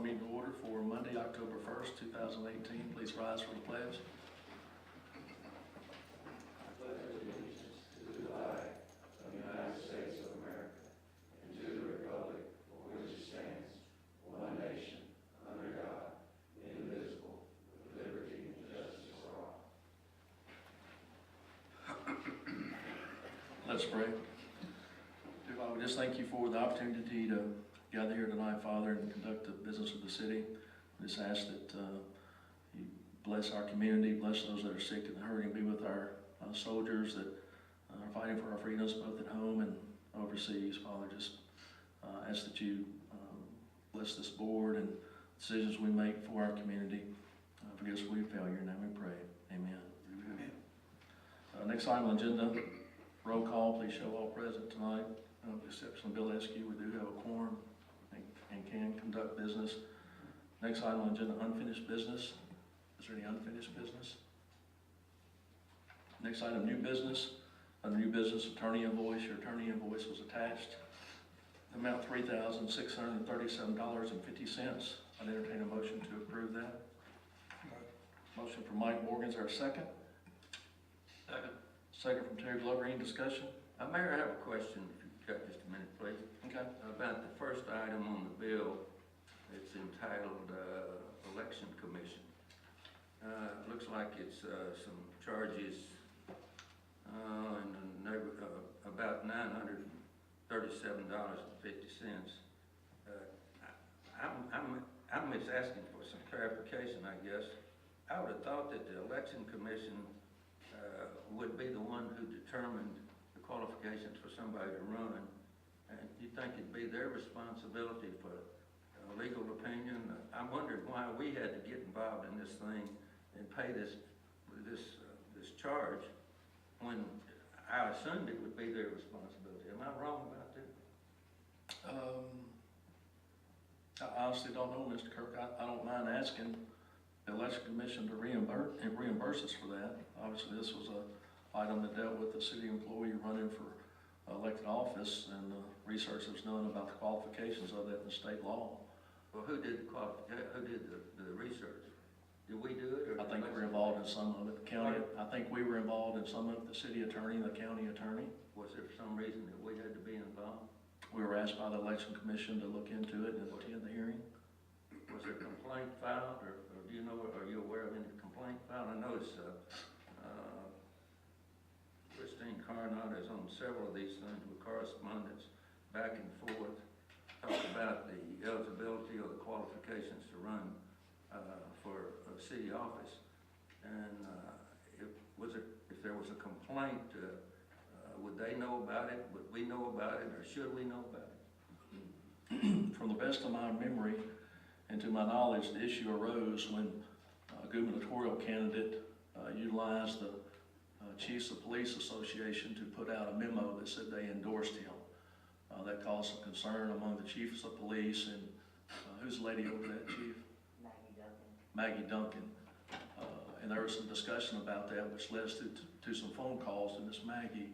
the meeting to order for Monday, October 1st, 2018. Please rise for the pledge. I pledge allegiance to the flag of the United States of America and to the republic for which it stands, one nation, under God, indivisible, with liberty and justice for all. Let's pray. Dear Father, we just thank you for the opportunity to gather here tonight, Father, and conduct the business of the city. We just ask that you bless our community, bless those that are sick and hurting, be with our soldiers that are fighting for our freedoms both at home and overseas. Father, just ask that you bless this board and decisions we make for our community. Forgive us if we fail. In your name we pray. Amen. Amen. Next item on the agenda, roll call. Please show all present tonight. With the exception of Bill Eskew, we do have a quorum and can conduct business. Next item on the agenda, unfinished business. Is there any unfinished business? Next item, new business. Under new business, attorney invoice. Your attorney invoice was attached. Amount $3,637.50. I'd entertain a motion to approve that. Motion from Mike Morgan. Is there a second? Second. Second from Terry Glover. Any discussion? Mayor, I have a question, if you've got just a minute, please. Okay. About the first item on the bill. It's entitled Election Commission. It looks like it's some charges in the neighborhood about $937.50. I'm just asking for some clarification, I guess. I would have thought that the Election Commission would be the one who determined the qualifications for somebody to run. And you think it'd be their responsibility for legal opinion? I'm wondering why we had to get involved in this thing and pay this charge when I assumed it would be their responsibility. Am I wrong about that? I honestly don't know, Mr. Kirk. I don't mind asking the Election Commission to reimburse us for that. Obviously, this was a item that dealt with a city employee running for elected office, and research was done about the qualifications of that in the state law. Well, who did the research? Did we do it? Or I think we were involved in some of it. The county. I think we were involved in some of it. The city attorney, the county attorney. Was there some reason that we had to be involved? We were asked by the Election Commission to look into it and attend the hearing. Was there a complaint filed, or do you know? Are you aware of any complaint filed? I noticed Christine Carnot is on several of these things with correspondence back and forth, talk about the eligibility or the qualifications to run for a city office. And if there was a complaint, would they know about it? Would we know about it, or should we know about it? From the best of my memory and to my knowledge, the issue arose when a gubernatorial candidate utilized the Chiefs of Police Association to put out a memo that said they endorsed him. That caused some concern among the chiefs of police and who's the lady over that, Chief? Maggie Duncan. And there was some discussion about that, which led to some phone calls to Miss Maggie,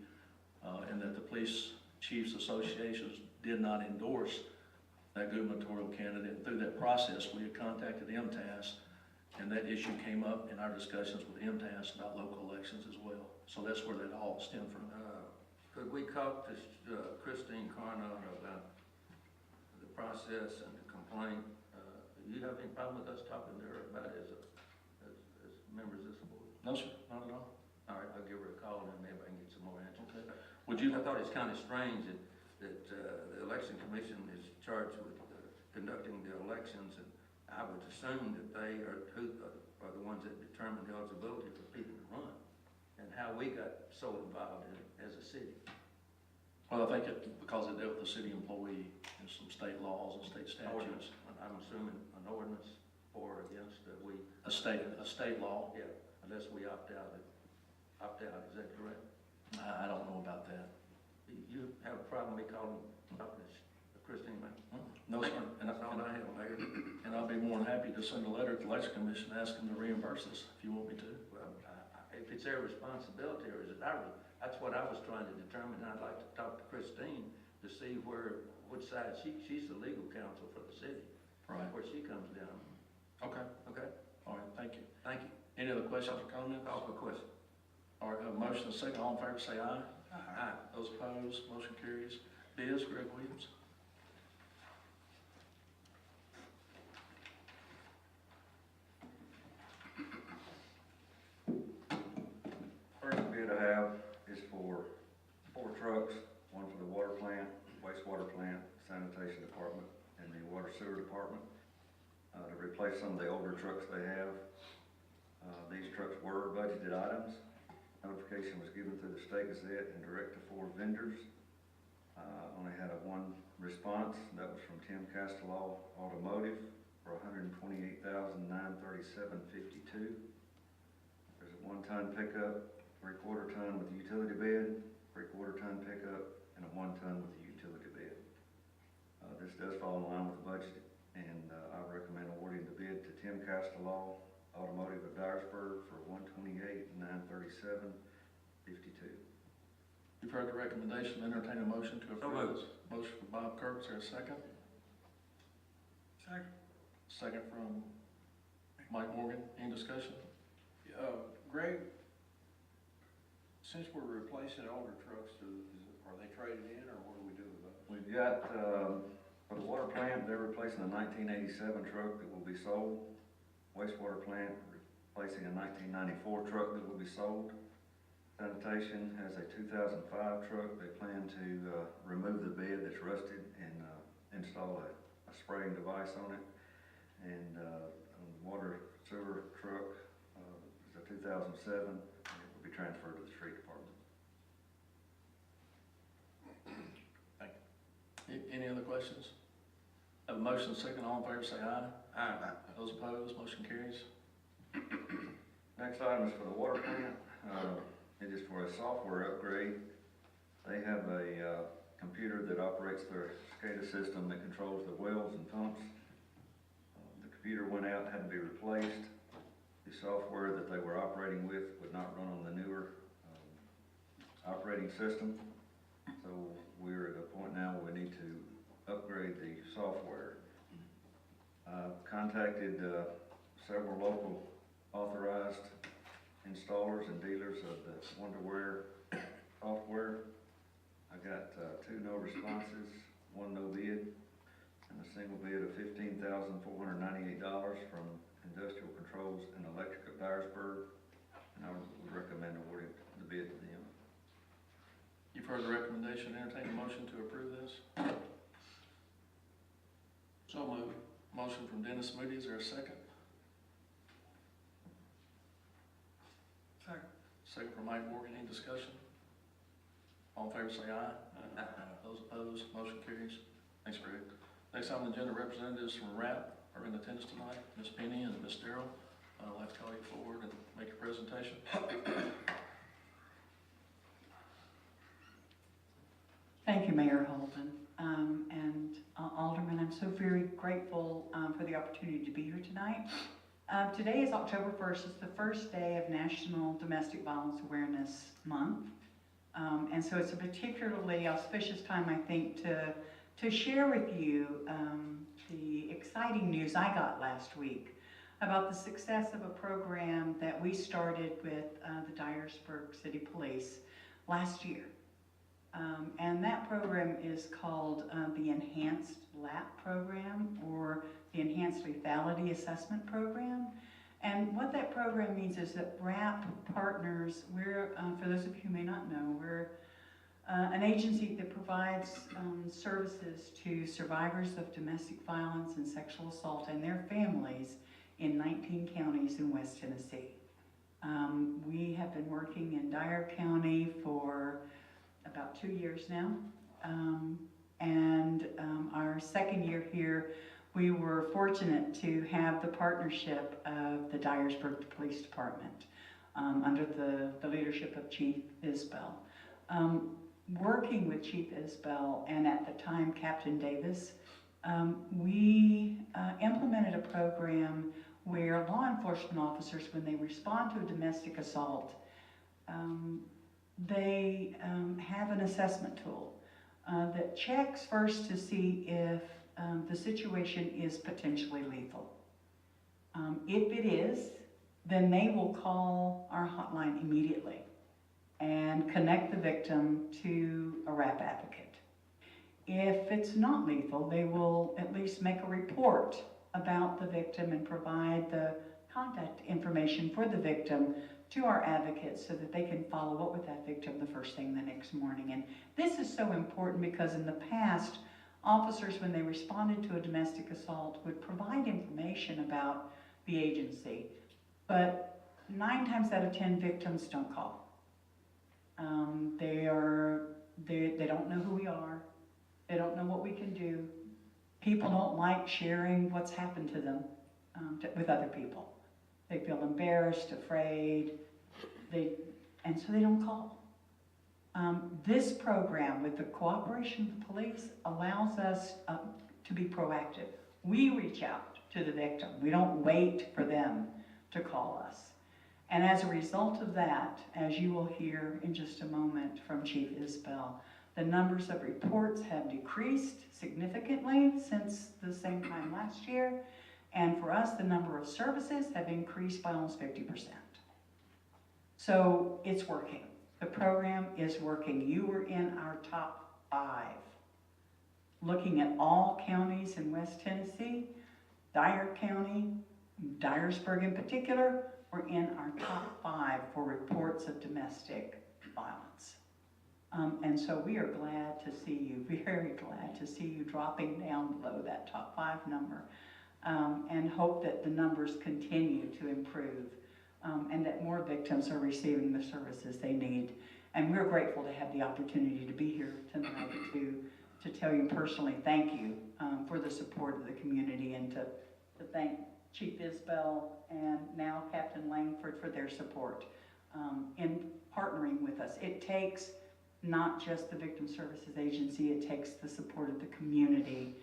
and that the Police Chiefs Associations did not endorse that gubernatorial candidate. And through that process, we had contacted MTAS, and that issue came up in our discussions with MTAS about local elections as well. So that's where that all stemmed from. Could we talk to Christine Carnot about the process and the complaint? Do you have any problem with us talking to her about it as members of this board? No, sir, not at all. All right, I'll give her a call and maybe I can get some more answers. Okay. Would you? I thought it's kind of strange that the Election Commission is charged with conducting the elections, and I would assume that they are the ones that determine the eligibility for people to run, and how we got so involved in it as a city. Well, I think because it dealt with the city employee and some state laws and state statutes. I'm assuming an ordinance for or against that we... A state law? Yeah, unless we opt out. Is that correct? I don't know about that. You have a problem with me calling Christine, man? No, sir. And that's all I have, Mayor. And I'll be more than happy to send a letter to the Election Commission asking them to reimburse us if you want me to. Well, if it's their responsibility, or is it ours? That's what I was trying to determine. I'd like to talk to Christine to see which side she's the legal counsel for the city. Right. where she comes down. Okay, Okay, all right, thank you. thank you. Any other questions or comments? Call for the question. All right, have a motion and a second. All in favor say aye. Aye. Those opposed, motion carries. Biz, Greg Williams. First bid I have is for 4 trucks, one for the water plant, wastewater plant, sanitation department, and the water sewer department, to replace some of the older trucks they have. These trucks were budgeted items. Notification was given through the State Gazette and direct to 4 vendors. Only had one response, and that was from Tim Castellaw Automotive for $128,937.52. There's a 1-ton pickup, 3/4 ton with a utility bed, 3/4 ton pickup, and a 1 ton with a utility bed. This does fall in line with the budget, and I recommend awarding the bid to Tim Castellaw Automotive of Dyersburg for $128,937.52. You've heard the recommendation, entertain a motion to So approve moved. this. Motion from Bob Kurtz, is there a second? Second. Second from Mike Morgan, any discussion? Greg, since we're replacing older trucks, are they traded in, or what do we do with those? We've got, for the water plant, they're replacing a 1987 truck that will be sold. Wastewater plant replacing a 1994 truck that will be sold. Sanitation has a 2005 truck. They plan to remove the bed that's rusted and install a spraying device on it. And on the water sewer truck is a 2007, and it will be transferred to the street department. Any other questions? Have a motion and a second. All in favor say aye. Aye. Those opposed, motion carries. Next item is for the water plant. It is for a software upgrade. They have a computer that operates their SCADA system that controls the wells and pumps. The computer went out, had to be replaced. The software that they were operating with would not run on the newer operating system. So we're at a point now where we need to upgrade the software. Contacted several local authorized installers and dealers of the Wonderware software. I got 2 no responses, 1 no bid, and a single bid of $15,498 from Industrial Controls and Electric of Dyersburg, and I would recommend awarding the bid to them. You've heard the recommendation, entertain a motion to approve this. So moved. Motion from Dennis Moody, is there a second? Second. Second from Mike Morgan, any discussion? All in favor say aye. Those opposed, motion carries. Thanks, Greg. Next on the agenda, representatives from RAP are in attendance tonight. Ms. Penny and Ms. Darrell, I'd like to call you forward and make your presentation. Thank you, Mayor Holden. And Alderman, I'm so very grateful for the opportunity to be here tonight. Today is October 1st. It's the first day of National Domestic Violence Awareness Month. And so it's a particularly auspicious time, I think, to share with you the exciting news I got last week about the success of a program that we started with the Dyersburg City Police last year. And that program is called the Enhanced LAP program, or the Enhanced Lethality Assessment Program. And what that program means is that RAP partners, we're, for those of you who may not know, we're an agency that provides services to survivors of domestic violence and sexual assault and their families in 19 counties in West Tennessee. We have been working in Dyer County for about 2 years now, and our second year here, we were fortunate to have the partnership of the Dyersburg Police Department under the leadership of Chief Isbell. Working with Chief Isbell and at the time Captain Davis, we implemented a program where law enforcement officers, when they respond to a domestic assault, they have an assessment tool that checks first to see if the situation is potentially lethal. If it is, then they will call our hotline immediately and connect the victim to a RAP advocate. If it's not lethal, they will at least make a report about the victim and provide the contact information for the victim to our advocates so that they can follow up with that victim the first thing the next morning. And this is so important because in the past, officers, when they responded to a domestic assault, would provide information about the agency, but 9 times out of 10 victims don't call. They don't know who we are. They don't know what we can do. People don't like sharing what's happened to them with other people. They feel embarrassed, afraid, and so they don't call. This program, with the cooperation of the police, allows us to be proactive. We reach out to the victim. We don't wait for them to call us. And as a result of that, as you will hear in just a moment from Chief Isbell, the numbers of reports have decreased significantly since the same time last year. And for us, the number of services have increased by almost 50%. So it's working. The program is working. You were in our top 5. Looking at all counties in West Tennessee, Dyer County, Dyersburg in particular, were in our top 5 for reports of domestic violence. And so we are glad to see you, very glad to see you dropping down below that top 5 number, and hope that the numbers continue to improve, and that more victims are receiving the services they need. And we're grateful to have the opportunity to be here tonight to tell you personally thank you for the support of the community, and to thank Chief Isbell and now Captain Langford for their support in partnering with us. It takes not just the Victim Services Agency, it takes the support of the community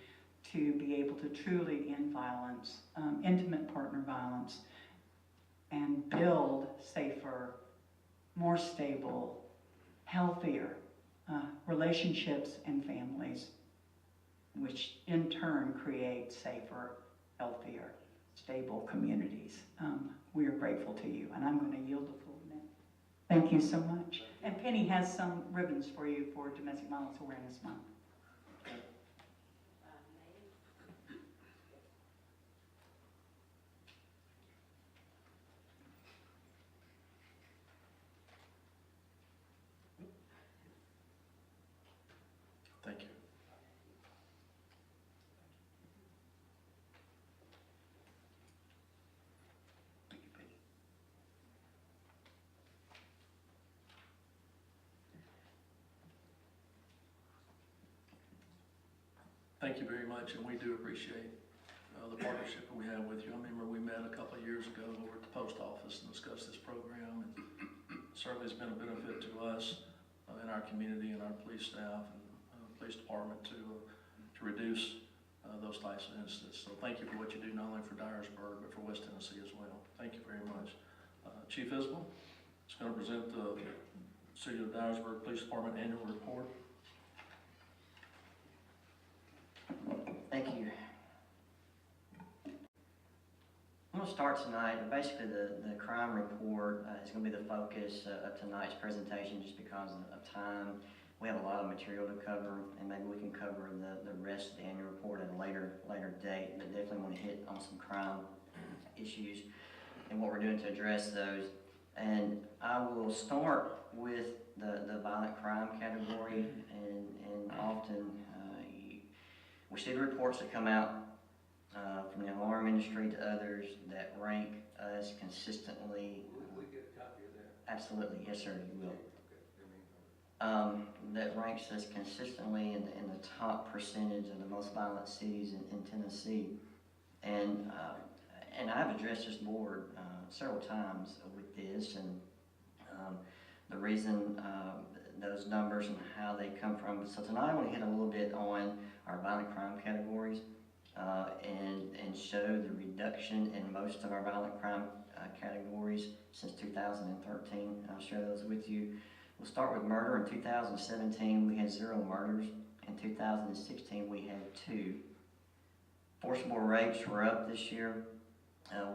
to be able to truly end violence, intimate partner violence, and build safer, more stable, healthier relationships and families, which in turn create safer, healthier, stable communities. We are grateful to you, and I'm going to yield the floor now. Thank you so much. And Penny has some ribbons for you for Domestic Violence Awareness Month. Thank you. Thank you very much, and we do appreciate the partnership that we have with you. I remember we met a couple of years ago over at the post office and discussed this program, and certainly it's been a benefit to us in our community and our police staff and police department to reduce those types of incidents. So thank you for what you do, not only for Dyersburg, but for West Tennessee as well. Thank you very much. Chief Isbell is going to present the City of Dyersburg Police Department Annual Report. Thank you. I'm going to start tonight. Basically, the crime report is going to be the focus of tonight's presentation just because of time. We have a lot of material to cover, and maybe we can cover the rest of the annual report at a later date, but definitely want to hit on some crime issues and what we're doing to address those. And I will start with the violent crime category, and often we see the reports that come out from the alarm industry to others that rank us consistently. Will we get a copy of that? Absolutely, yes sir, you will. Okay. That ranks us consistently in the top percentage of the most violent cities in Tennessee. And I've addressed this board several times with this, and the reason those numbers and how they come from. So tonight I want to hit a little bit on our violent crime categories and show the reduction in most of our violent crime categories since 2013. I'll share those with you. We'll start with murder. In 2017 we had 0 murders. In 2016 we had 2. Forcible rapes were up this year.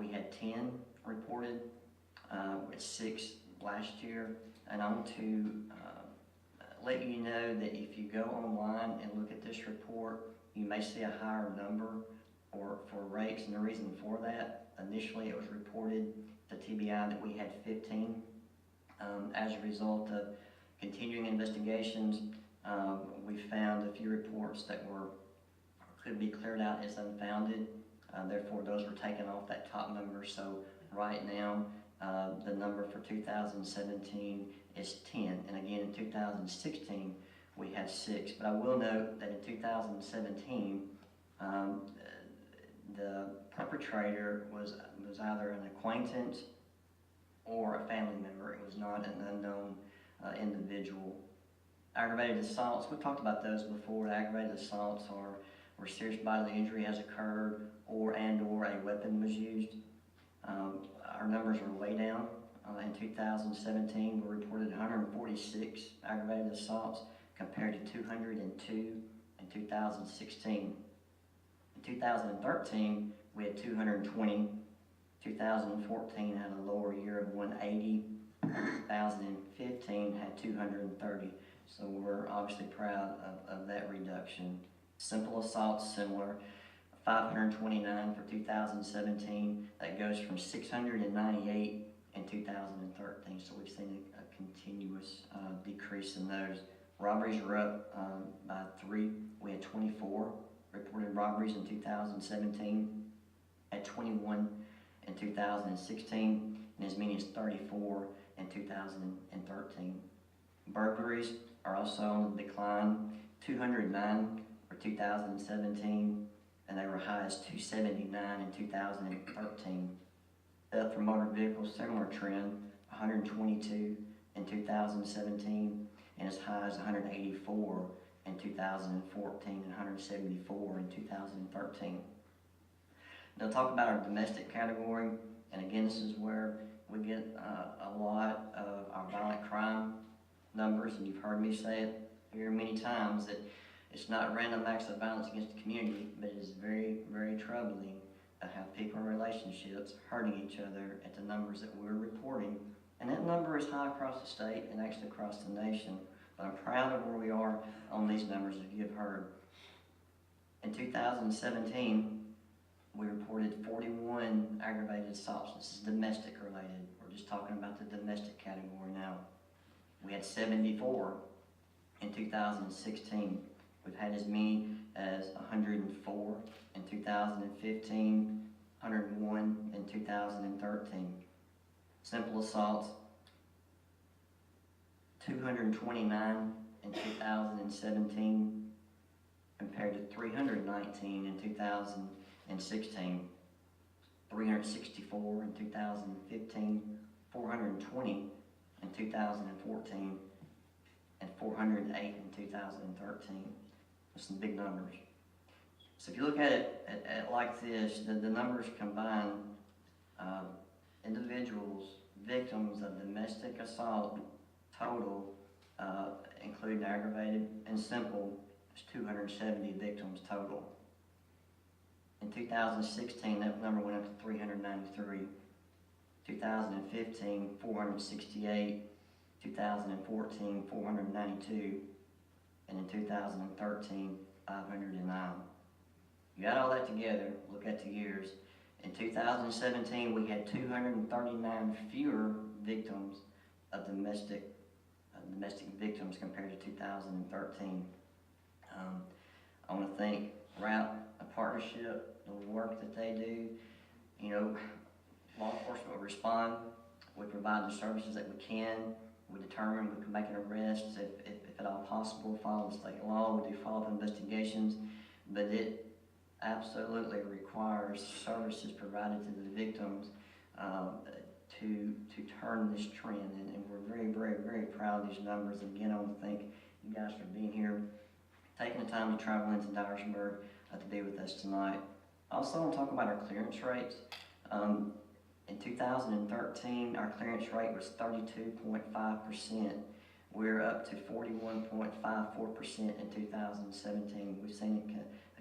We had 10 reported, with 6 last year. And I want to let you know that if you go online and look at this report, you may see a higher number for rapes, and the reason for that, initially it was reported to TBI that we had 15. As a result of continuing investigations, we found a few reports that could be cleared out as unfounded. Therefore, those were taken off that top number. So right now, the number for 2017 is 10. And again, in 2016, we had 6. But I will note that in 2017, the perpetrator was either an acquaintance or a family member. It was not an unknown individual. Aggravated assaults, we've talked about those before. Aggravated assaults are where serious bodily injury has occurred or a weapon was used. Our numbers are way down. In 2017, we reported 146 aggravated assaults compared to 202 in 2016. In 2013, we had 220. 2014 had a lower year of 180. 2015 had 230. So we're obviously proud of that reduction. Simple assaults, similar. 529 for 2017. That goes from 698 in 2013. So we've seen a continuous decrease in those. Robberies are up by 3. We had 24 reported robberies in 2017. Had 21 in 2016, and as many as 34 in 2013. Burglaries are also on the decline. 209 for 2017, and they were high as 279 in 2013. Theft from motor vehicles, similar trend, 122 in 2017, and as high as 184 in 2014 and 174 in 2013. They'll talk about our domestic category, and again, this is where we get a lot of our violent crime numbers, and you've heard me say it here many times that it's not random acts of violence against the community, but it is very, very troubling to have people in relationships hurting each other at the numbers that we're reporting. And that number is high across the state and actually across the nation. But I'm proud of where we are on these numbers, as you have heard. In 2017, we reported 41 aggravated assaults. This is domestic related. We're just talking about the domestic category now. We had 74 in 2016. We've had as many as 104 in 2015, 101 in 2013. Simple assaults, 229 in 2017 compared to 319 in 2016, 364 in 2015, 420 in 2014, and 408 in 2013. That's some big numbers. So if you look at it like this, the numbers combine individuals, victims of domestic assault, total, including aggravated and simple, is 270 victims total. In 2016, that number went up to 393. 2015, 468. 2014, 492. And in 2013, 509. You add all that together, look at the years. In 2017, we had 239 fewer victims of domestic victims compared to 2013. I want to thank RAP, a partnership, the work that they do. You know, law enforcement will respond. We provide the services that we can. We determine we can make an arrest if at all possible, follow the state law. We do follow-up investigations, but it absolutely requires services provided to the victims to turn this trend, and we're very, very, very proud of these numbers. And again, I want to thank you guys for being here, taking the time to travel into Dyersburg to be with us tonight. Also, I want to talk about our clearance rates. In 2013, our clearance rate was 32.5%. We're up to 41.54% in 2017. We've seen a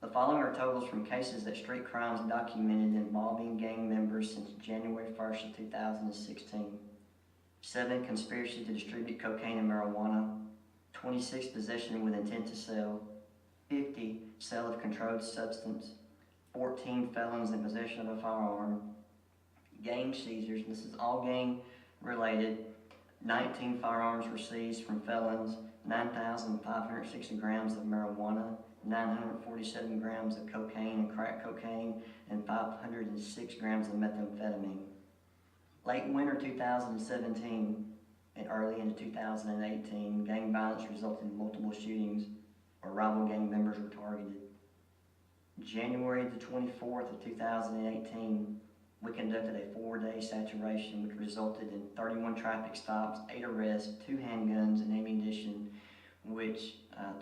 The following are totals from cases that street crimes documented involving gang members since January 1st of 2016. 7 conspiracy to distribute cocaine and marijuana, 26 possession with intent to sell, 50 sale of controlled substance, 14 felons in possession of a firearm, gang seizures, this is all gang related, 19 firearms were seized from felons, 9,560 grams of marijuana, 947 grams of cocaine and crack cocaine, and 506 grams of methamphetamine. Late winter 2017 and early into 2018, gang violence resulted in multiple shootings where rival gang members were targeted. January the 24th of 2018, we conducted a 4-day saturation which resulted in 31 traffic stops, 8 arrests, 2 handguns and ammunition, which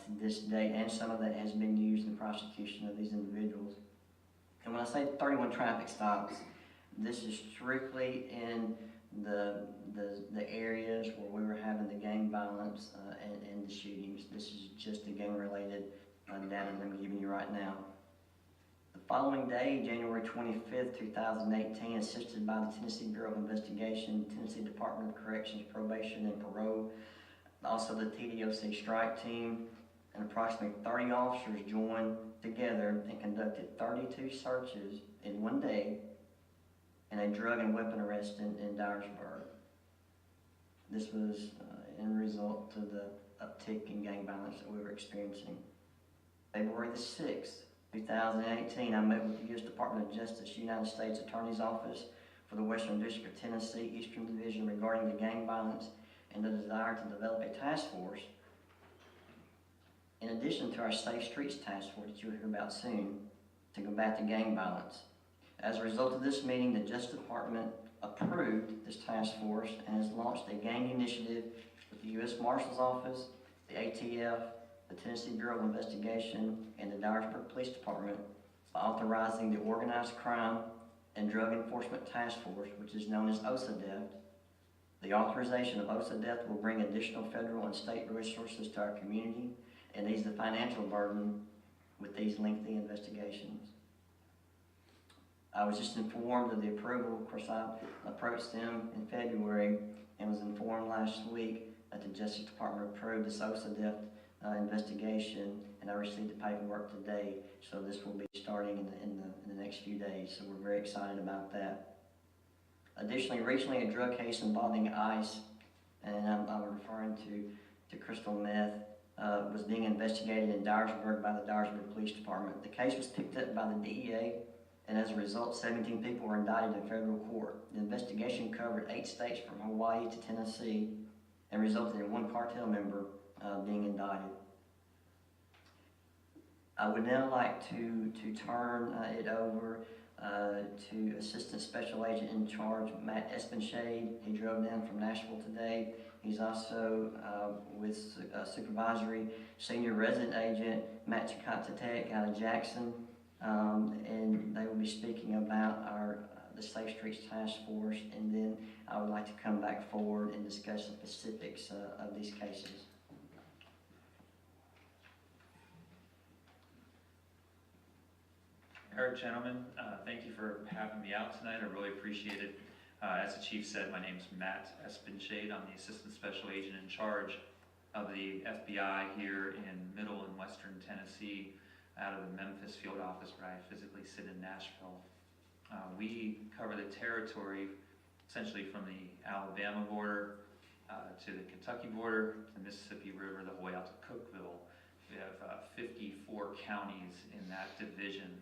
to this date, and some of that has been used in prosecution of these individuals. And when I say 31 traffic stops, this is strictly in the areas where we were having the gang violence and the shootings. This is just the gang-related data that I'm giving you right now. The following day, January 25th, 2018, assisted by the Tennessee Bureau of Investigation, Tennessee Department of Corrections, Probation, and Parole, also the TDOC strike team, and approximately 30 officers joined together and conducted 32 searches in one day and a drug and weapon arrest in Dyersburg. This was in result to the uptick in gang violence that we were experiencing. February the 6th, 2018, I met with the U.S. Department of Justice, United States Attorney's Office for the Western District of Tennessee, Eastern Division regarding the gang violence and the desire to develop a task force in addition to our Safe Streets Task Force that you'll hear about soon to combat the gang violence. As a result of this meeting, the Justice Department approved this task force and has launched a gang initiative with the U.S. Marshal's Office, the ATF, the Tennessee Bureau of Investigation, and the Dyersburg Police Department by authorizing the Organized Crime and Drug Enforcement Task Force, which is known as OSADEFT. The authorization of OSADEFT will bring additional federal and state resources to our community and ease the financial burden with these lengthy investigations. I was just informed of the approval. Of course, I approached them in February and was informed last week that the Justice Department approved this OSADEFT investigation, and I received the paperwork today. So this will be starting in the next few days. So we're very excited about that. Additionally, recently a drug case involving ice, and I'm referring to crystal meth, was being investigated in Dyersburg by the Dyersburg Police Department. The case was picked up by the DEA, and as a result, 17 people were indicted in federal court. The investigation covered 8 states from Hawaii to Tennessee and resulted in 1 cartel member being indicted. I would now like to turn it over to Assistant Special Agent in Charge, Matt Espenshade. He drove down from Nashville today. He's also with Supervisory Senior Resident Agent Matt Chakotzatek out of Jackson, and they will be speaking about the Safe Streets Task Force, and then I would like to come back forward and discuss the specifics of these cases. All right, gentlemen, thank you for having me out tonight. I really appreciate it. As the chief said, my name is Matt Espenshade. I'm the Assistant Special Agent in charge of the FBI here in Middle and Western Tennessee out of the Memphis field office where I physically sit in Nashville. We cover the territory essentially from the Alabama border to the Kentucky border, the Mississippi River, the whole way out to Cookeville. We have 54 counties in that division.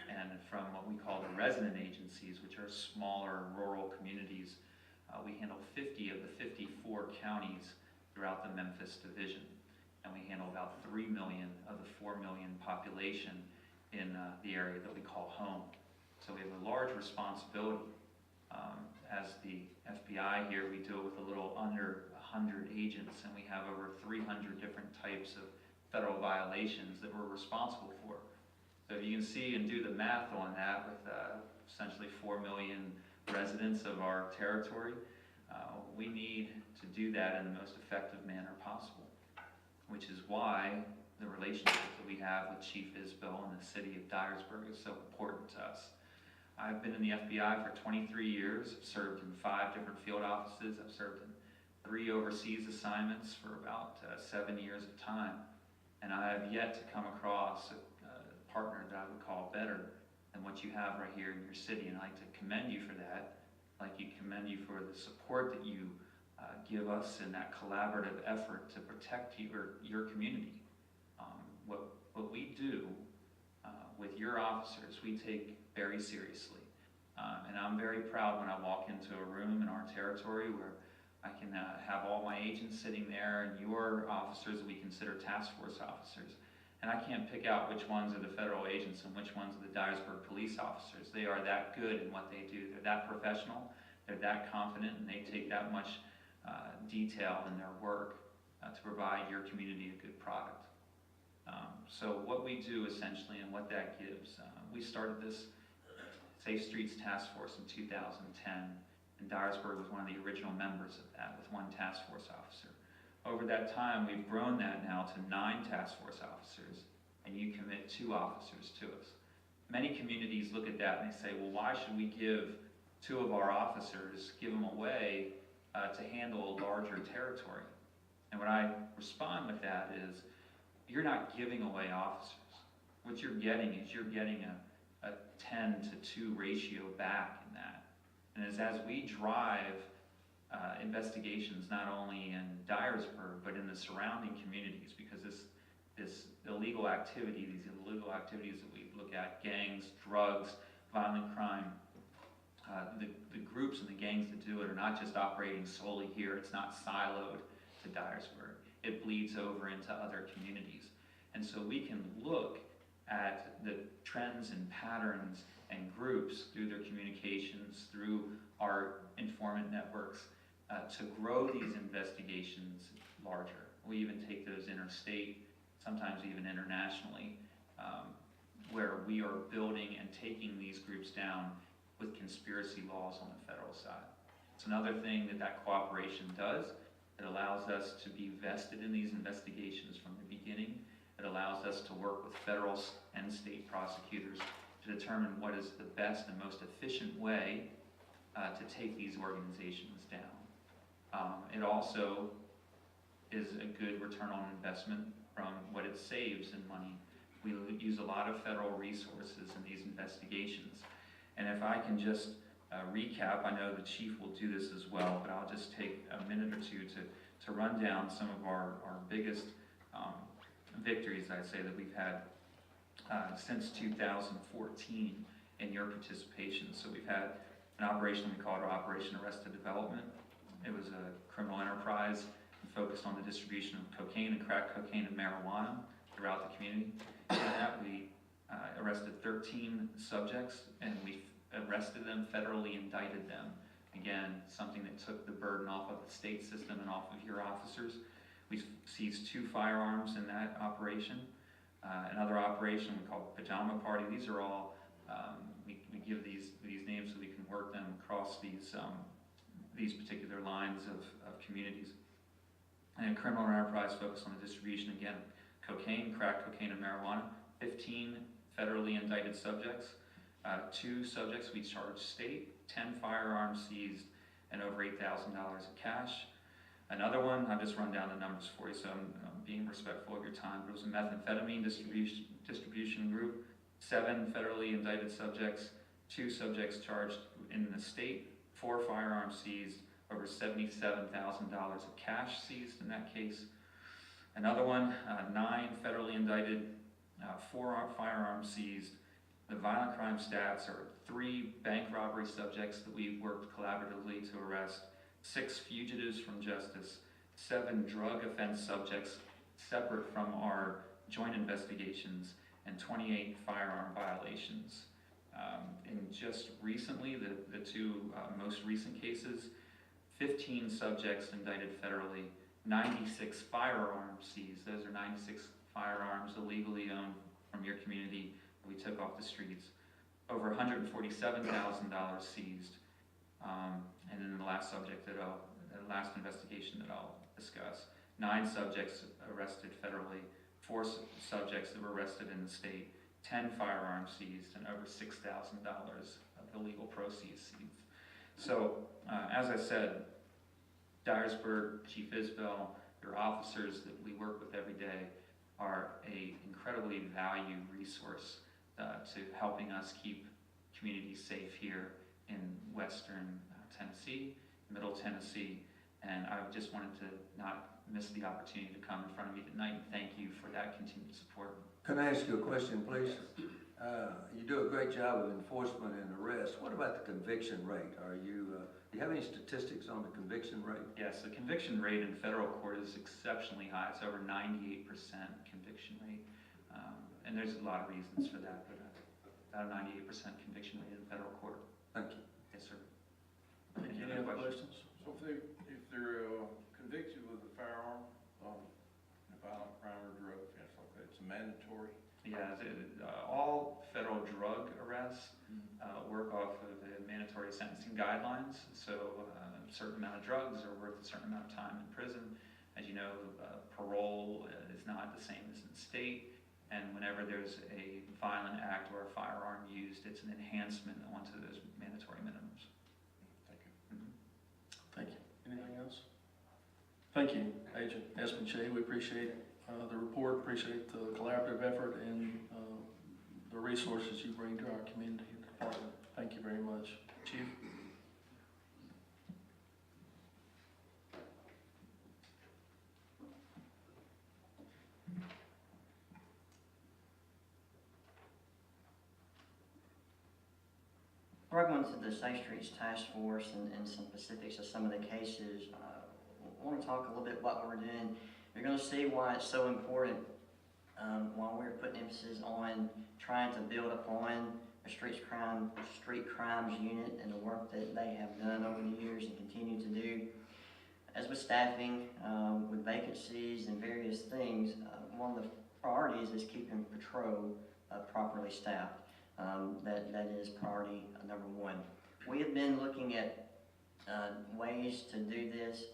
And from what we call the resident agencies, which are smaller rural communities, we handle 50 of the 54 counties throughout the Memphis division. And we handle about 3 million of the 4 million population in the area that we call home. So we have a large responsibility. As the FBI here, we deal with a little under 100 agents, and we have over 300 different types of federal violations that we're responsible for. So you can see and do the math on that with essentially 4 million residents of our territory. We need to do that in the most effective manner possible, which is why the relationship that we have with Chief Isbell and the city of Dyersburg is so important to us. I've been in the FBI for 23 years, I've served in 5 different field offices, I've served in 3 overseas assignments for about 7 years of time, and I have yet to come across a partner that I would call better than what you have right here in your city, and I'd like to commend you for that. I'd like to commend you for the support that you give us in that collaborative effort to protect your community. What we do with your officers, we take very seriously. And I'm very proud when I walk into a room in our territory where I can have all my agents sitting there and your officers that we consider task force officers. And I can't pick out which ones are the federal agents and which ones are the Dyersburg police officers. They are that good in what they do. They're that professional, they're that confident, and they take that much detail in their work to provide your community a good product. So what we do essentially and what that gives, we started this Safe Streets Task Force in 2010, and Dyersburg was one of the original members of that with 1 task force officer. Over that time, we've grown that now to 9 task force officers, and you commit 2 officers to us. Many communities look at that and they say, well, why should we give 2 of our officers, give them away to handle a larger territory? And what I respond with that is, you're not giving away officers. What you're getting is you're getting a 10-to-2 ratio back in that. And as we drive investigations not only in Dyersburg, but in the surrounding communities, because this illegal activity, these illegal activities that we look at, gangs, drugs, violent crime, the groups and the gangs that do it are not just operating solely here. It's not siloed to Dyersburg. It bleeds over into other communities. And so we can look at the trends and patterns and groups through their communications, through our informant networks, to grow these investigations larger. We even take those interstate, sometimes even internationally, where we are building and taking these groups down with conspiracy laws on the federal side. It's another thing that cooperation does. It allows us to be vested in these investigations from the beginning. It allows us to work with federal and state prosecutors to determine what is the best and most efficient way to take these organizations down. It also is a good return on investment from what it saves in money. We use a lot of federal resources in these investigations. And if I can just recap, I know the chief will do this as well, but I'll just take a minute or two to run down some of our biggest victories, I'd say, that we've had since 2014 in your participation. So we've had an operation, we call it Operation Arrested Development. It was a criminal enterprise focused on the distribution of cocaine and crack cocaine and marijuana throughout the community. In that, we arrested 13 subjects, and we arrested them, federally indicted them. Again, something that took the burden off of the state system and off of your officers. We seized 2 firearms in that operation. Another operation we call Pajama Party. These are all, we give these names so we can work them across these particular lines of communities. And a criminal enterprise focused on the distribution, again, cocaine, crack cocaine, and marijuana. 15 federally indicted subjects. 2 subjects we charged state, 10 firearms seized, and over $8,000 in cash. Another one, I'll just run down the numbers for you, so I'm being respectful of your time, but it was a methamphetamine distribution group, 7 federally indicted subjects, 2 subjects charged in the state, 4 firearms seized, over $77,000 of cash seized in that case. Another one, 9 federally indicted, 4 firearms seized. The violent crime stats are 3 bank robbery subjects that we worked collaboratively to arrest, 6 fugitives from justice, 7 drug offense subjects separate from our joint investigations, and 28 firearm violations. And just recently, the 2 most recent cases, 15 subjects indicted federally, 96 firearms seized. Those are 96 firearms illegally owned from your community that we took off the streets. Over $147,000 seized. And then the last subject the last investigation that I'll discuss, 9 subjects arrested federally, 4 subjects that were arrested in the state, 10 firearms seized, and over $6,000 of illegal proceeds seized. So, as I said, Dyersburg, Chief Isbell, your officers that we work with every day are a incredibly valued resource to helping us keep communities safe here in western Tennessee, middle Tennessee, and I just wanted to not miss the opportunity to come in front of you tonight and thank you for that continued support. Can I ask you a question, please? You do a great job of enforcement and arrest. What about the conviction rate? Do you have any statistics on the conviction rate? Yes, the conviction rate in federal court is exceptionally high. It's over 98% conviction rate. And there's a lot of reasons for that, but about a 98% conviction rate in federal court. Thank you. Yes, sir. Thank you. Any other questions? So if they're convicted with a firearm, a violent crime or drug offense like that, it's mandatory? Yeah, all federal drug arrests work off of the mandatory sentencing guidelines. So a certain amount of drugs are worth a certain amount of time in prison. As you know, parole is not the same as in state. And whenever there's a violent act or a firearm used, it's an enhancement onto those mandatory minimums. Thank you. Mhm. Thank you. Anything else? Thank you, Agent Espinche. We appreciate the report, appreciate the collaborative effort and the resources you bring to our community and department. Thank you very much. Chief? Before I go into the Safe Streets Task Force and some specifics of some of the cases, I want to talk a little bit about what we're doing. You're going to see why it's so important, why we're putting emphasis on trying to build upon a street crimes unit and the work that they have done over the years and continue to do. As with staffing, with vacancies and various things, one of the priorities is keeping patrol properly staffed. That is priority number one. We have been looking at ways to do this,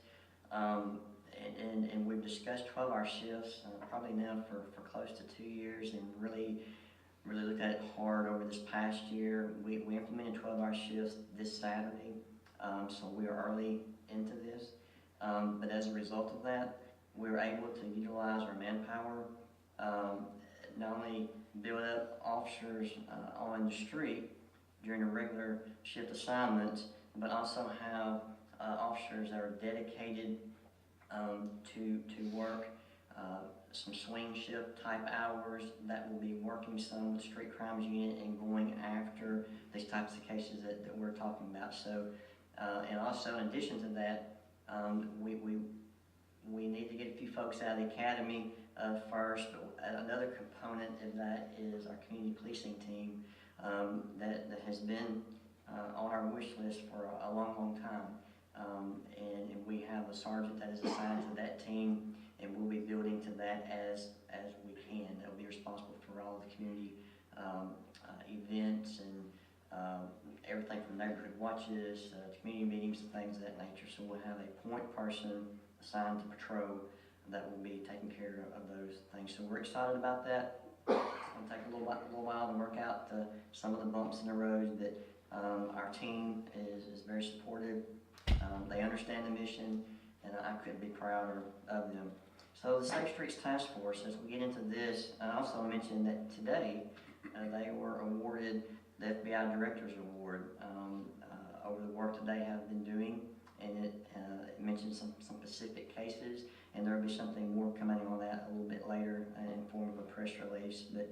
and we've discussed 12-hour shifts probably now for close to 2 years, and really looked at it hard over this past year. We implemented 12-hour shifts this Saturday, so we are early into this. But as a result of that, we were able to utilize our manpower, not only build up officers on the street during the regular shift assignments, but also have officers that are dedicated to work some swing shift type hours that will be working some with street crimes unit and going after these types of cases that we're talking about. So, and also in addition to that, we need to get a few folks out of the academy first, but another component of that is our community policing team that has been on our wish list for a long time. And we have a sergeant that is assigned to that team, and we'll be building to that as we can. They'll be responsible for all the community events and everything from neighborhood watches to community meetings and things of that nature. So we'll have a point person assigned to patrol that will be taking care of those things. So we're excited about that. It's going to take a little while to work out some of the bumps in the road, but our team is very supportive. They understand the mission, and I couldn't be prouder of them. So the Safe Streets Task Force, as we get into this, I also mentioned that today they were awarded the FBI Director's Award over the work that they have been doing, and it mentioned some specific cases, and there will be something more coming on that a little bit later in form of a press release. But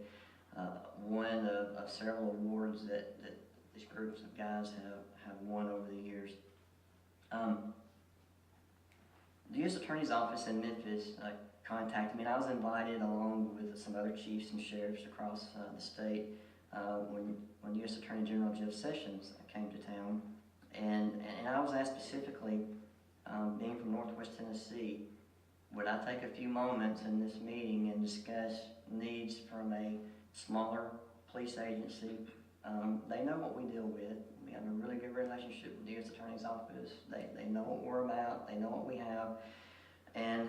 one of several awards that these groups of guys have won over the years. The U.S. Attorney's Office in Memphis contacted me, and I was invited along with some other chiefs and sheriffs across the state when U.S. Attorney General Jeff Sessions came to town. And I was asked specifically, being from Northwest Tennessee, would I take a few moments in this meeting and discuss needs from a smaller police agency? They know what we deal with. We have a really good relationship with the U.S. Attorney's Office. They know what we're about. They know what we have. And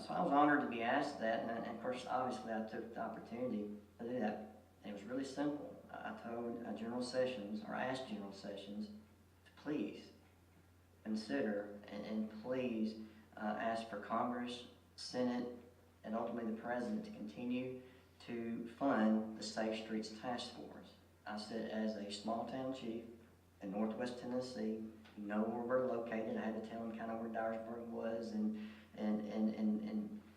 so I was honored to be asked that, and of course, obviously, I took the opportunity to do that. And it was really simple. I told General Sessions, or I asked General Sessions, to please consider and please ask for Congress, Senate, and ultimately the President to continue to fund the Safe Streets Task Force. I said, as a small town chief in Northwest Tennessee, you know where we're located. I had to tell him kind of where Dyersburg was and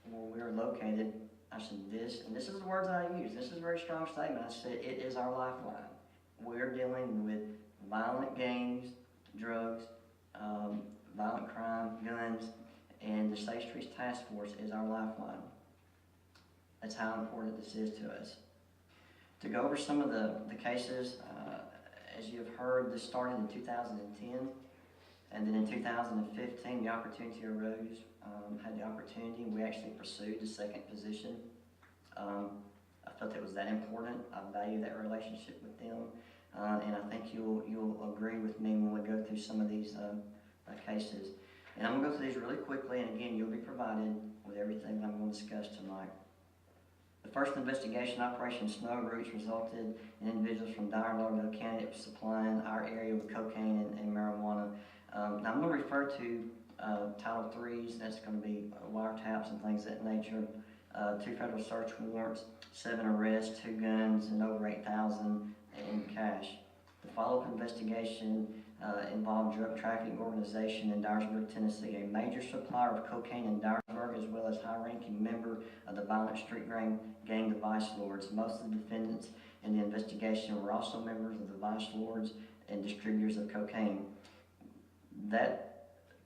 where we were located. I said this, and this is the words I used. This is a very strong statement. I said, it is our lifeline. We're dealing with violent gangs, drugs, violent crime, guns, and the Safe Streets Task Force is our lifeline. That's how important this is to us. To go over some of the cases, as you have heard, this started in 2010, and then in 2015, the opportunity arose, had the opportunity, and we actually pursued the second position. I felt it was that important. I value that relationship with them, and I think you'll agree with me when we go through some of these cases. And I'm going to go through these really quickly, and again, you'll be provided with everything that I'm going to discuss tonight. The first investigation, Operation Snow Roots, resulted in individuals from Dyer and Lauderdale County supplying our area with cocaine and marijuana. Now I'm going to refer to Title III's, that's going to be wiretaps and things of that nature, 2 federal search warrants, 7 arrests, 2 guns, and over $8,000 in cash. The follow-up investigation involved drug trafficking organization in Dyersburg, Tennessee, a major supplier of cocaine in Dyersburg, as well as high-ranking member of the violent street gang, the Vice Lords. Most of the defendants in the investigation were also members of the Vice Lords and distributors of cocaine. That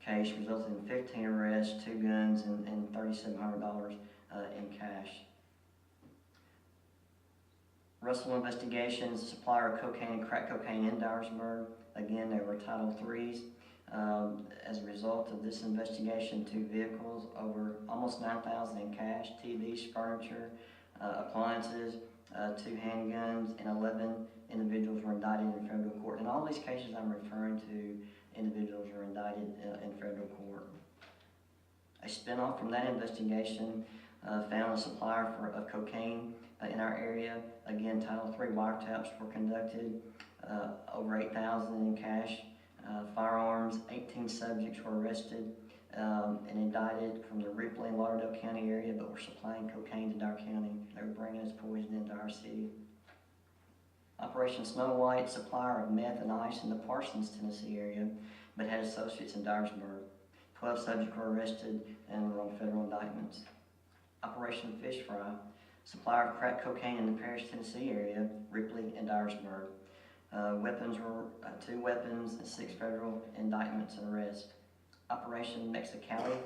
case resulted in 15 arrests, 2 guns, and $3,700 in cash. Russell Investigations, supplier of cocaine and crack cocaine in Dyersburg. Again, they were Title III's. As a result of this investigation, 2 vehicles, over almost $9,000 in cash, TVs, furniture, appliances, 2 handguns, and 11 individuals were indicted in federal court. In all these cases I'm referring to, individuals were indicted in federal court. A spinoff from that investigation found a supplier of cocaine in our area. Again, Title III wiretaps were conducted, over $8,000 in cash, firearms, 18 subjects were arrested and indicted from the Ripley and Lauderdale County area, but were supplying cocaine to Dyer County. They were bringing us poison into our city. Operation Snow White, supplier of meth and ice in the Parsons, Tennessee area, but had associates in Dyersburg. 12 subjects were arrested and were on federal indictments. Operation Fish Fry, supplier of crack cocaine in the Paris, Tennessee area, Ripley and Dyersburg. Weapons were 2 weapons and 6 federal indictments and arrests. Operation Mexicali,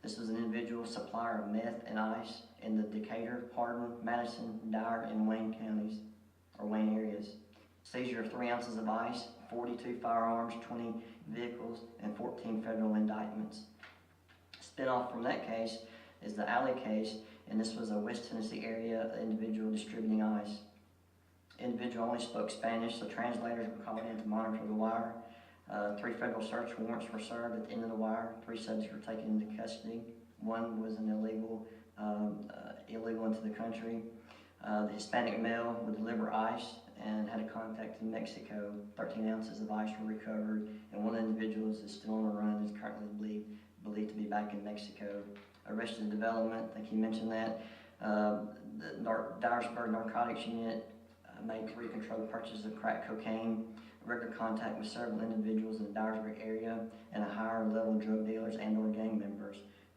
this was an individual supplier of meth and ice in the Decatur, Hardin, Madison, Dyer, and Wayne counties, or Wayne areas. Seizure of 3 ounces of ice, 42 firearms, 20 vehicles, and 14 federal indictments. Spin-off from that case is the Alley case, and this was a West Tennessee area individual distributing ice. Individual only spoke Spanish, so translators were called in to monitor the wire. 3 federal search warrants were served at the end of the wire. 3 subjects were taken into custody. 1 was an illegal into the country. The Hispanic male would deliver ice and had a contact in Mexico. 13 ounces of ice were recovered, and 1 individual is still on the run and is currently believed to be back in Mexico. Arrested Development, I think you mentioned that. The Dyersburg Narcotics Unit made 3 controlled purchases of crack cocaine, regular contact with several individuals in the Dyersburg area, and a higher level drug dealers and or gang members.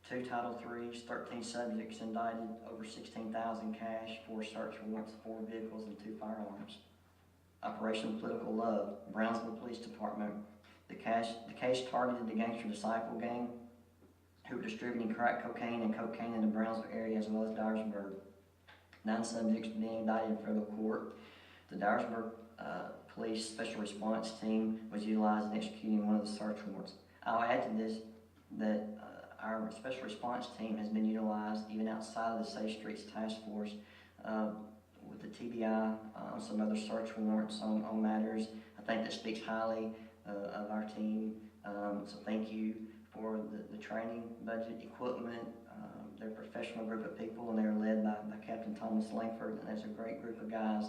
2 Title III's, 13 subjects indicted, over $16,000 cash, 4 search warrants, 4 vehicles, and 2 firearms. Operation Political Love, Brownsville Police Department. The case targeted the Gangster Disciple gang, who were distributing crack cocaine and cocaine in the Brownsville area as well as Dyersburg. 9 subjects being indicted in federal court. The Dyersburg Police Special Response Team was utilized in executing one of the search warrants. I'll add to this that our Special Response Team has been utilized even outside of the Safe Streets Task Force with the TBI on some other search warrants on matters. I think that speaks highly of our team, so thank you for the training, budget, equipment. They're a professional group of people, and they're led by Captain Thomas Langford, and that's a great group of guys,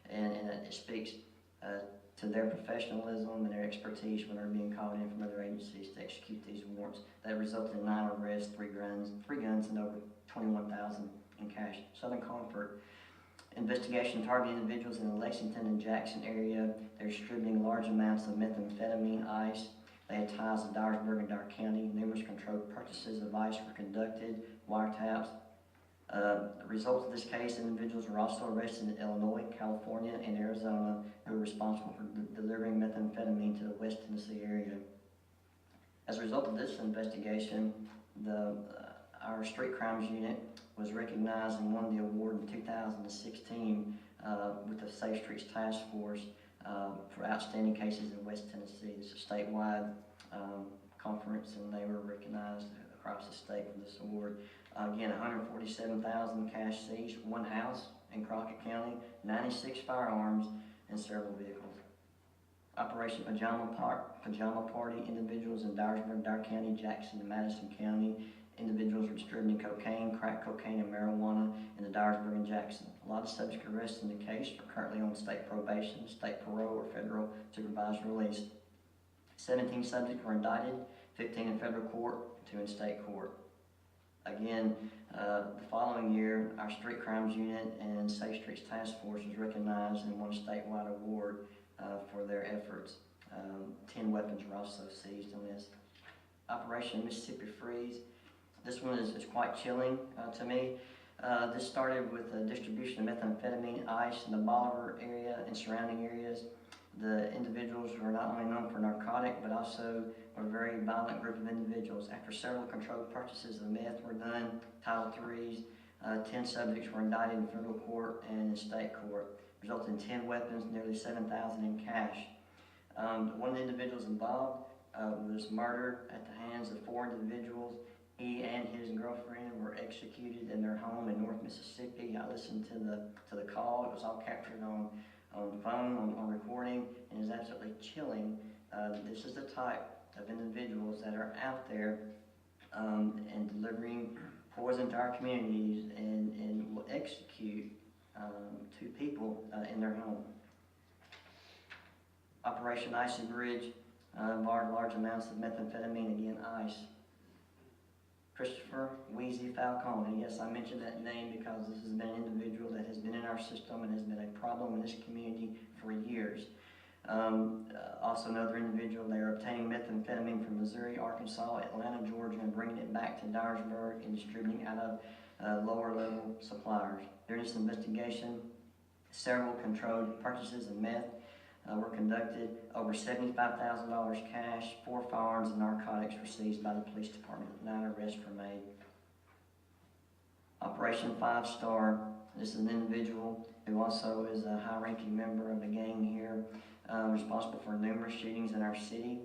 and it speaks to their professionalism and their expertise when they're being called in from other agencies to execute these warrants. That resulted in 9 arrests, 3 guns, and over $21,000 in cash. Southern Comfort investigation targeting individuals in the Lexington and Jackson area. They're distributing large amounts of methamphetamine, ice. They had ties to Dyersburg and Dyer County. Numerous controlled purchases of ice were conducted, wiretaps. The results of this case, individuals were also arrested in Illinois, California, and Arizona who were responsible for delivering methamphetamine to the West Tennessee area. As a result of this investigation, our street crimes unit was recognized and won the award in 2016 with the Safe Streets Task Force for outstanding cases in West Tennessee. It's a statewide conference, and they were recognized across the state for this award. Again, $147,000 cash seized, 1 house in Crockett County, 96 firearms, and several vehicles. Operation Pajama Party, individuals in Dyersburg, Dyer County, Jackson, and Madison County. Individuals were distributing cocaine, crack cocaine, and marijuana in the Dyersburg and Jackson. A lot of subjects arrested in the case are currently on state probation, state parole, or federal supervised release. 17 subjects were indicted, 15 in federal court, 2 in state court. Again, the following year, our Street Crimes Unit and Safe Streets Task Force was recognized and won a statewide award for their efforts. 10 weapons were also seized on this. Operation Mississippi Freeze. This one is quite chilling to me. This started with the distribution of methamphetamine, ice in the Bolivar area and surrounding areas. The individuals were not only known for narcotic, but also were a very violent group of individuals. After several controlled purchases of meth were done, Title III's, 10 subjects were indicted in federal court and in state court, resulting in 10 weapons, nearly $7,000 in cash. One of the individuals involved was murdered at the hands of 4 individuals. He and his girlfriend were executed in their home in North Mississippi. I listened to the call. It was all captured on phone, on recording, and it's absolutely chilling. This is the type of individuals that are out there and delivering poison to our communities and will execute 2 people in their home. Operation Icy Bridge involved large amounts of methamphetamine, again ice. Christopher Wheezy Falcone. Yes, I mentioned that name because this has been an individual that has been in our system and has been a problem in this community for years. Also another individual, they are obtaining methamphetamine from Missouri, Arkansas, Atlanta, Georgia, and bringing it back to Dyersburg and distributing out of lower level suppliers. During this investigation, several controlled purchases of meth were conducted. Over $75,000 cash, 4 firearms, and narcotics were seized by the police department. 9 arrests were made. Operation 5 Star. This is an individual who also is a high-ranking member of the gang here, responsible for numerous shootings in our city.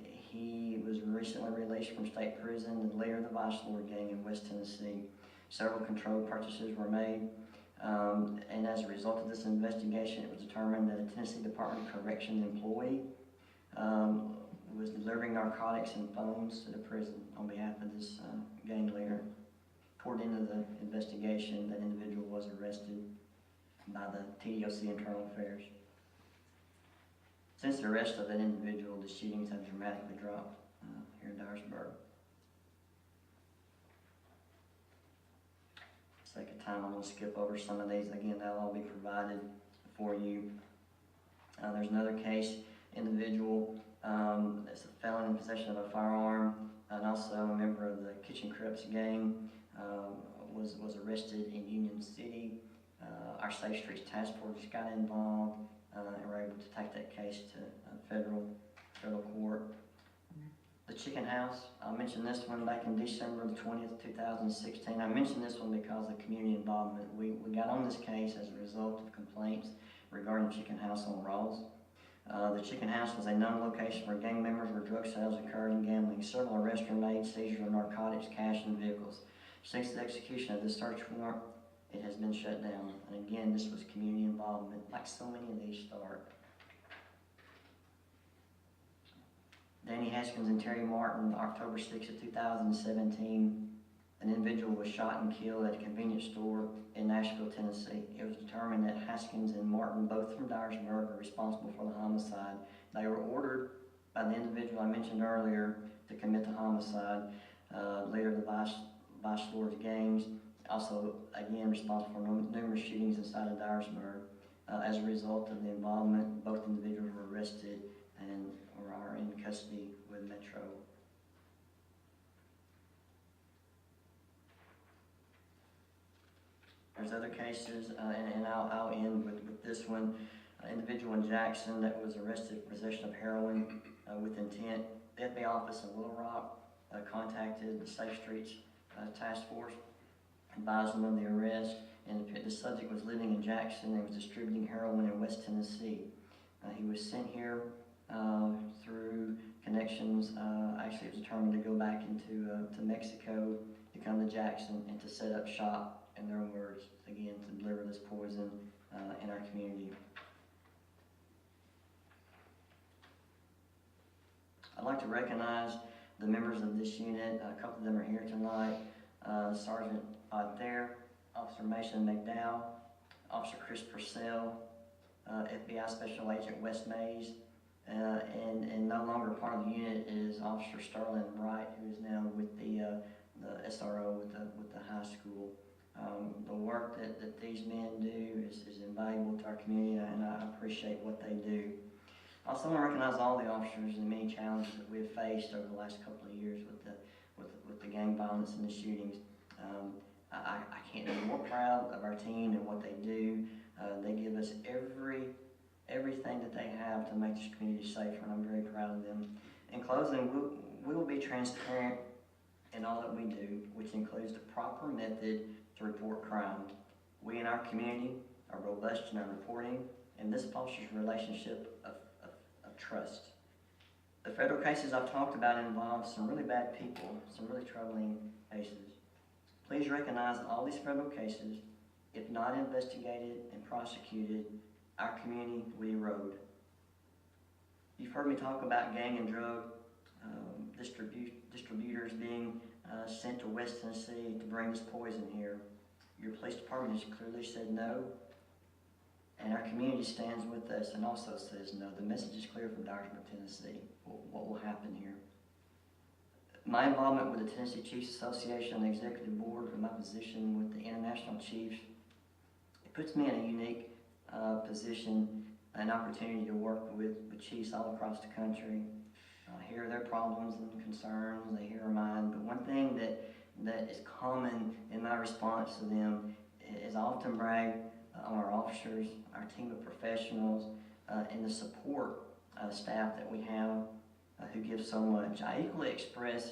He was recently released from state prison, the leader of the Vice Lord gang in West Tennessee. Several controlled purchases were made. And as a result of this investigation, it was determined that a Tennessee Department of Correction employee was delivering narcotics and phones to the prison on behalf of this gang leader. Toward the end of the investigation, that individual was arrested by the TDOC Internal Affairs. Since the arrest of that individual, the shootings have dramatically dropped here in Dyersburg. Sake of time, I'm going to skip over some of these. Again, they'll all be provided for you. There's another case, individual that's a felon in possession of a firearm and also a member of the Kitchen Crips gang was arrested in Union City. Our Safe Streets Task Force got involved and were able to take that case to federal court. The Chicken House, I mentioned this one back in December the 20th, 2016. I mentioned this one because of community involvement. We got on this case as a result of complaints regarding Chicken House on Rawls. The Chicken House was a known location where gang members where drug sales occurred and gambling. Several arrests were made, seizure of narcotics, cash, and vehicles. Since the execution of this search warrant, it has been shut down. And again, this was community involvement, like so many of these start. Danny Haskins and Terry Martin, October 6th of 2017. An individual was shot and killed at a convenience store in Nashville, Tennessee. It was determined that Haskins and Martin, both from Dyersburg, are responsible for the homicide. They were ordered by the individual I mentioned earlier to commit the homicide. Later, the Vice Lord's gangs, also again responsible for numerous shootings inside of Dyersburg. As a result of the involvement, both individuals were arrested and are in custody with Metro. There's other cases, and I'll end with this one. An individual in Jackson that was arrested for possession of heroin with intent. The FBI office in Little Rock contacted the Safe Streets Task Force, advising them of the arrest, and the subject was living in Jackson and was distributing heroin in West Tennessee. He was sent here through connections. Actually, it was determined to go back to Mexico, to come to Jackson, and to set up shop, in their words, again, to deliver this poison in our community. I'd like to recognize the members of this unit. A couple of them are here tonight. Sergeant Thayer, Officer Mason McDowell, Officer Chris Purcell, FBI Special Agent Wes Mays, and no longer part of the unit is Officer Sterling Wright, who is now with the SRO with the high school. The work that these men do is invaluable to our community, and I appreciate what they do. I also want to recognize all the officers and the many challenges that we have faced over the last couple of years with the gang violence and the shootings. I can't be more proud of our team and what they do. They give us everything that they have to make this community safer, and I'm very proud of them. In closing, we will be transparent in all that we do, which includes the proper method to report crime. We in our community are robust in our reporting, and this fosters a relationship of trust. The federal cases I've talked about involve some really bad people, some really troubling cases. Please recognize that all these federal cases, if not investigated and prosecuted, our community will erode. You've heard me talk about gang and drug distributors being sent to West Tennessee to bring this poison here. Your police department has clearly said no, and our community stands with us and also says no. The message is clear from Dyersburg, Tennessee, what will happen here. My involvement with the Tennessee Chiefs Association and the Executive Board, and my position with the International Chiefs, it puts me in a unique position, an opportunity to work with chiefs all across the country. Hear their problems and concerns, they hear mine, but one thing that is common in my response to them is I often brag on our officers, our team of professionals, and the support staff that we have who give so much. I equally express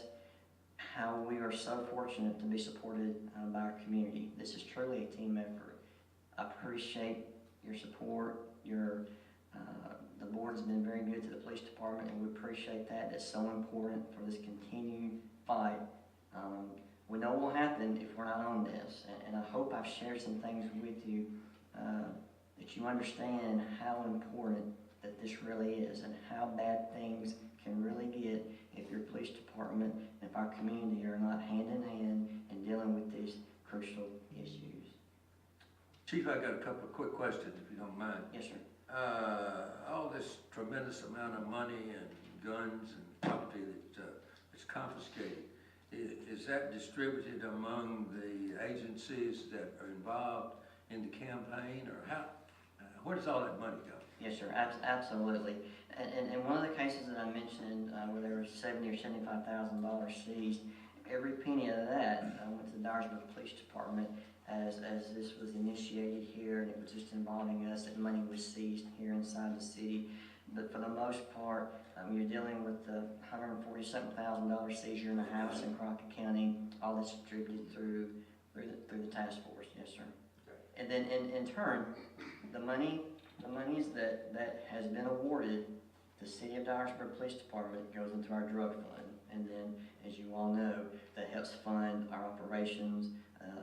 how we are so fortunate to be supported by our community. This is truly a team effort. I appreciate your support. The board has been very good to the police department, and we appreciate that. That's so important for this continued fight. We know what will happen if we're not on this, and I hope I've shared some things with you that you understand how important that this really is and how bad things can really get if your police department and if our community are not hand in hand in dealing with these crucial issues. Chief, I got a couple of quick questions, if you don't mind. Yes, sir. All this tremendous amount of money and guns and property that's confiscated, is that distributed among the agencies that are involved in the campaign, or where does all that money go? Yes, sir, absolutely. And one of the cases that I mentioned where there was $70,000 or $75,000 seized, every penny of that went to the Dyersburg Police Department as this was initiated here, and it was just involving us, that money was seized here inside the city. But for the most part, you're dealing with the $147,000 seizure in the house in Crockett County, all that's distributed through the task force. Yes, sir. Okay. And then in turn, the monies that has been awarded, the City of Dyersburg Police Department goes into our drug fund. And then, as you all know, that helps fund our operations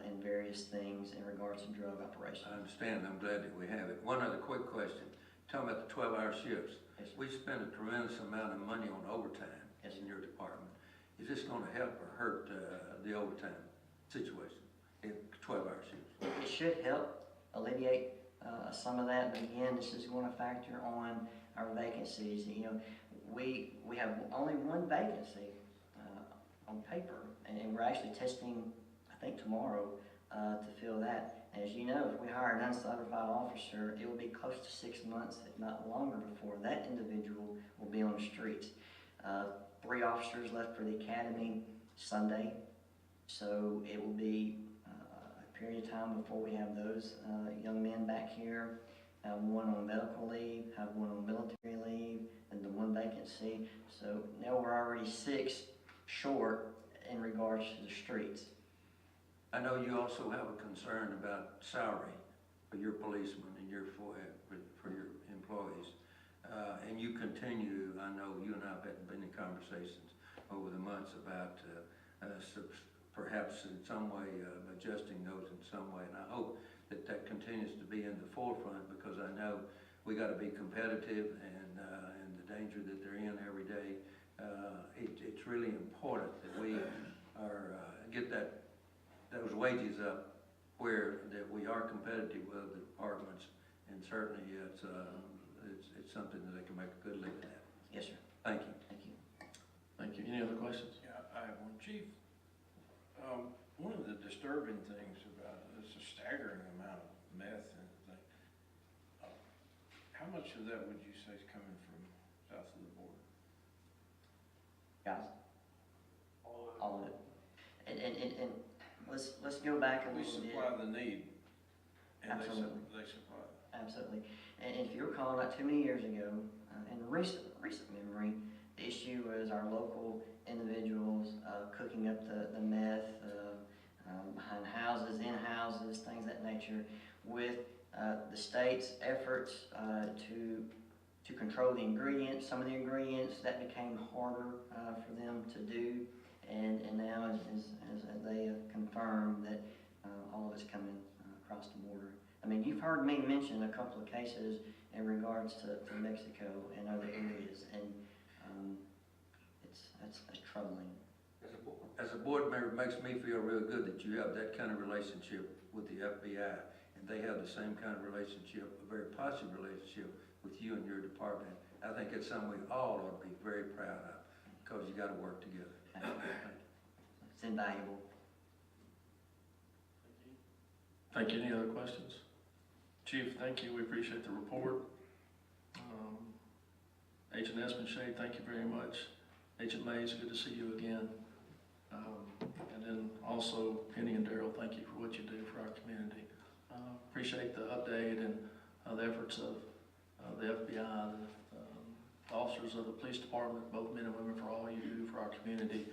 and various things in regards to drug operations. I understand. I'm glad that we have it. One other quick question. Talking about the 12-hour shifts. Yes, we spend a tremendous amount of money on overtime Yes, in your department. Is this gonna help or hurt, the overtime situation in 12-hour shifts? It should help alleviate some of that, but again, this is going to factor on our vacancies. You know, we have only one vacancy on paper, and we're actually testing, I think tomorrow, to fill that. And as you know, if we hire an uncertified officer, it will be close to 6 months, if not longer, before that individual will be on the streets. 3 officers left for the academy Sunday, so it will be a period of time before we have those young men back here. Have one on medical leave, have one on military leave, and the one vacancy. So now we're already 6 short in regards to the streets. I know you also have a concern about salary for your policemen and your for your employees. And you continue, I know you and I have had many conversations over the months about perhaps in some way adjusting those in some way. And I hope that that continues to be in the forefront, because I know we got to be competitive, and the danger that they're in every day. It's really important that we are get those wages up where that we are competitive with other departments, and certainly it's something that they can make a good living at. Yes, sir. Thank you. Thank you. Thank you. Any other questions? Yeah, I have one. Chief, one of the disturbing things about it is a staggering amount of meth and things. How much of that would you say is coming from south of the border? Guys? All of it. And let's go back a We little bit. supply the need, and Absolutely. they supply it. Absolutely. And if you recall, not too many years ago, in recent memory, the issue was our local individuals cooking up the meth behind houses, in houses, things of that nature. With the state's efforts to control the ingredients, some of the ingredients, that became harder for them to do. And now, as they have confirmed that all of it's coming across the border. I mean, you've heard me mention a couple of cases in regards to Mexico and other areas, and that's troubling. As a board member, it makes me feel real good that you have that kind of relationship with the FBI, and they have the same kind of relationship, a very positive relationship with you and your department. I think it's something we all ought to be very proud of, because you got to work together. It's invaluable. Thank you. Any other questions? Chief, thank you. We appreciate the report. Agent Espenshade, thank you very much. Agent Mays, good to see you again. And then also Penny and Daryl, thank you for what you do for our community. Appreciate the update and the efforts of the FBI, the officers of the police department, both men and women, for all you do for our community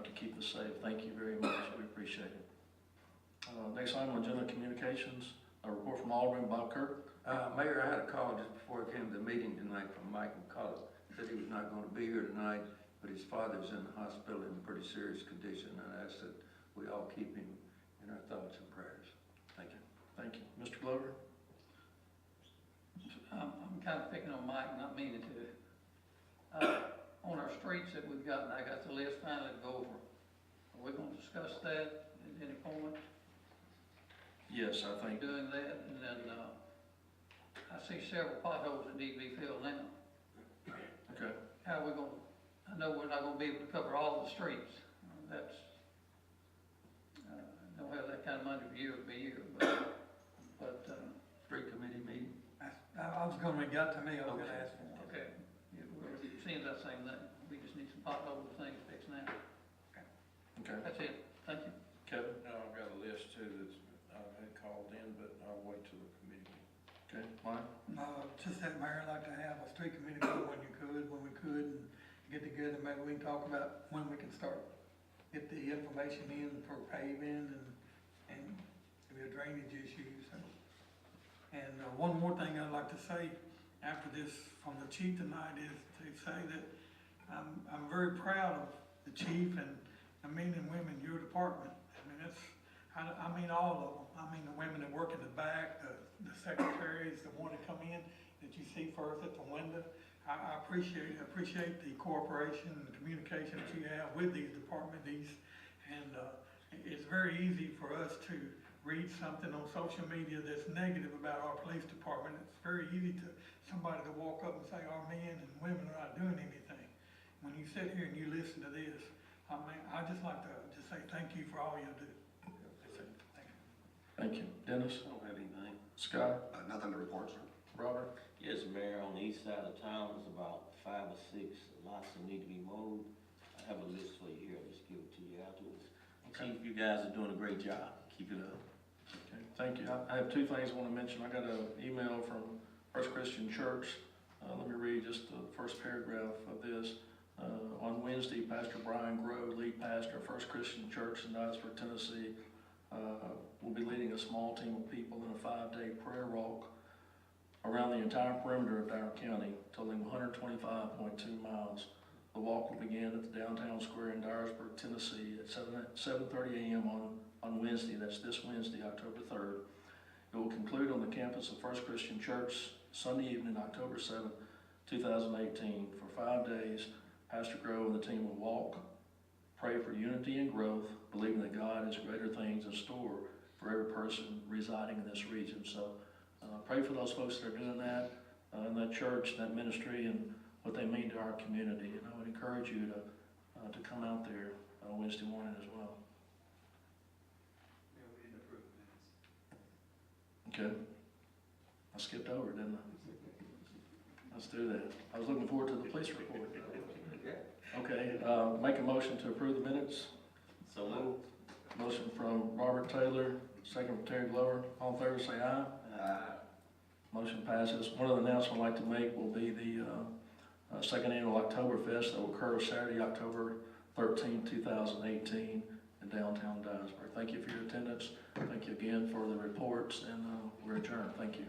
to keep us safe. Thank you very much. We appreciate it. Next item on agenda, communications. A report from Alderman Bob Kirk. Mayor, I had a call just before I came to the meeting tonight from Mike McCullough. Said he was not going to be here tonight, but his father's in the hospital in a pretty serious condition, and I asked that we all keep him in our thoughts and prayers. Thank you. Thank you. Mr. Glover? I'm kind of picking on Mike, not meaning to. On our streets that we've got, and I got the list finally to go over. Are we going to discuss that at any point? Yes, I think. Doing that, and then I see several potholes that need to be filled now. Okay. How are we going, I know we're not going to be able to cover all the streets. That's, don't have that kind of money year to year, but Street committee meeting? I was gonna, it got to me, I was gonna ask for it. okay, we're seeing that same thing. We just need some pothole things fixed now. Okay. That's it. Thank you. Kevin? No, I've got a list too that's, I had called in, but I'll wait till the committee. Okay. Mike? Just that mayor, I'd like to have a street committee meeting when we could, and get together, maybe we can talk about when we can start, get the information in for paving and maybe a drainage issue, so. And one more thing I'd like to say after this from the chief tonight is to say that I'm very proud of the chief and the men and women in your department. I mean, I mean all of them. I mean the women that work in the back, the secretaries, the one that come in that you see first at the window. I appreciate the cooperation and the communication that you have with these departments. And it's very easy for us to read something on social media that's negative about our police department. It's very easy to somebody to walk up and say our men and women are not doing anything. When you sit here and you listen to this, I mean, I just like to just say thank you for all you do. Thank you. Dennis? I don't have anything. Scott? Nothing to report, sir. Robert? Yes, Mayor, on the east side of town, there's about 5 or 6 lots that need to be mowed. I have a list for you here, I'll just give it to you afterwards. Okay. Chief, you guys are doing a great job, keep it up. Okay, thank you. I have 2 things I want to mention. I got an email from First Christian Church. Let me read just the first paragraph of this. On Wednesday, Pastor Brian Grove, lead pastor of First Christian Church in Dyersburg, Tennessee, will be leading a small team of people in a 5-day prayer walk around the entire perimeter of Dyer County, totaling 125.2 miles. The walk will begin at the downtown square in Dyersburg, Tennessee at 7:30 a.m. on Wednesday. That's this Wednesday, October 3rd. It will conclude on the campus of First Christian Church Sunday evening, October 7th, 2018. For 5 days, Pastor Grove and the team will walk, pray for unity and growth, believing that God has greater things in store for every person residing in this region. So pray for those folks that are doing that in that church, that ministry, and what they mean to our community. And I would encourage you to come out there Wednesday morning as well. Yeah, we didn't approve the minutes. Okay. I skipped over, didn't I? Let's do that. I was looking forward to the police report. Okay, make a motion to approve the minutes. So moved. Motion from Robert Taylor, second from Terry Glover. All in favor, say aye. Motion passes. One other announcement I'd like to make will be the second annual Oktoberfest that will occur Saturday, October 13, 2018 in downtown Dyersburg. Thank you for your attendance. Thank you again for the reports, and we're adjourned. Thank you.